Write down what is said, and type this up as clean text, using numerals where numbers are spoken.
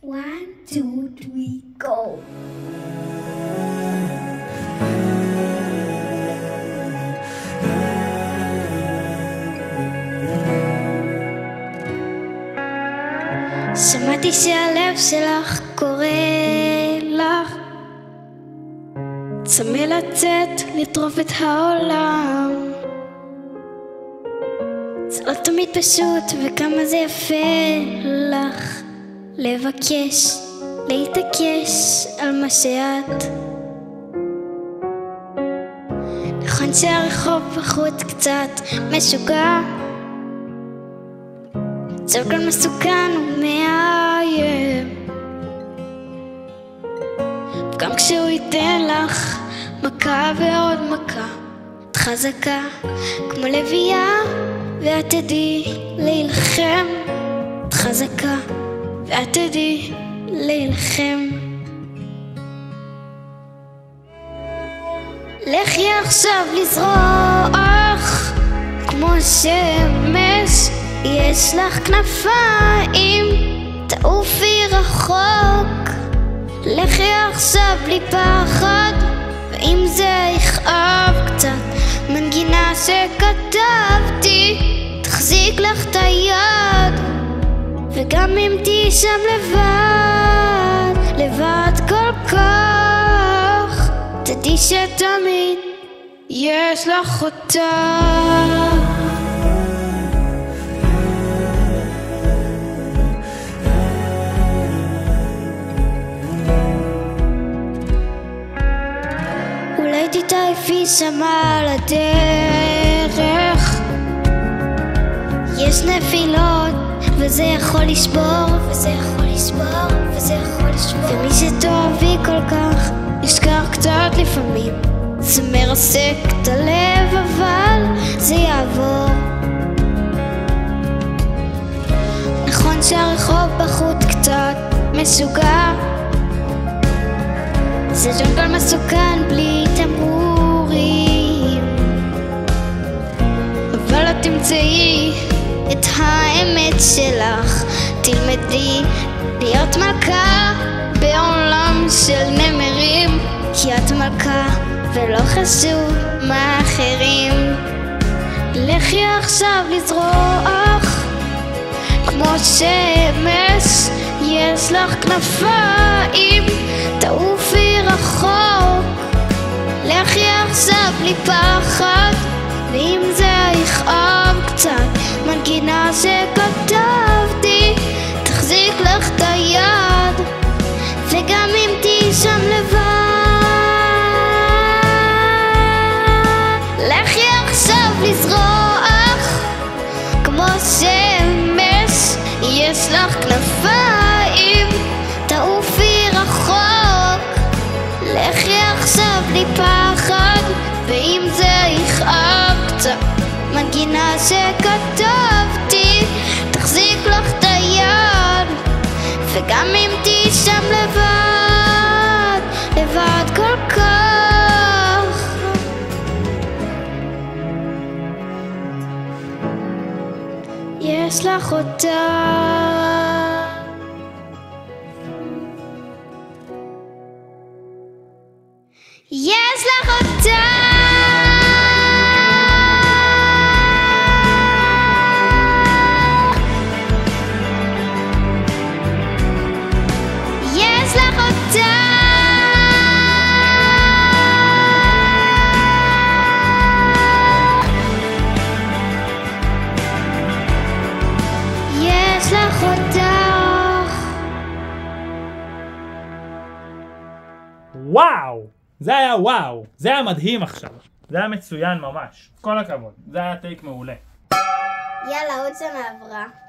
1, 2, 3, go! שמעתי שהלב שלך קורא לך, צמא לצאת לטרוף את העולם. זה לא תמיד פשוט וכמה זה יפה לך לבקש, להתעקש על מה שאת. נכון שהרחוב בחוץ קצת משוגע, זה הכל מסוכן ומאיים, גם כשהוא ייתן לך מכה ועוד מכה. את חזקה כמו לביאה ואת תדעי להילחם. את חזקה ואת תדעי להילחם. לכי עכשיו לזרוח כמו שמש, יש לך כנפיים, תעופי רחוק. לכי עכשיו בלי פחד, ואם זה יכאב קצת, מנגינה שכתבתי תחזיק לך את היד. וגם אם תהי שם לבד, לבד כל כך, תדעי שתמיד יש לך אותה. אולי תתעייפי שמה על הדרך, יש נפילות וזה יכול לשבור, וזה יכול לשבור, וזה יכול לשבור. ומי שתאהבי כל כך ישכח קצת לפעמים, זה מרסק את הלב אבל זה יעבור. נכון שהרחוב בחוץ קצת משוגע, זה ג'ונגל מסוכן בלי תמרורים, אבל את תמצאי את האמת שלך. תלמדי להיות מלכה בעולם של נמרים, כי את מלכה ולא חשוב מה אחרים. לכי עכשיו לזרוח כמו שמש, יש לך כנפיים, תעופי רחוק. לכי עכשיו בלי פחד, ואם זה יכאב קצת, מנגינה שכתבתי תחזיק לך את היד. וגם אם תהי שם לבד, לכי עכשיו לזרוח כמו שמש, יש לך כנפיים, תעופי רחוק. לכי עכשיו בלי פחד, ואם זה יכאב קצת, מנגינה שכתבתי תחזיק לך את היד. וגם אם תהי שם לבד, לבד כל כך, יש לך אותה. יש לך אותה. יש לך אותה. יש לך אותך. וואו! זה היה וואו! זה היה מדהים עכשיו. זה היה מצוין ממש. כל הכבוד. זה היה טייק מעולה. יאללה, עוד שנה עברה.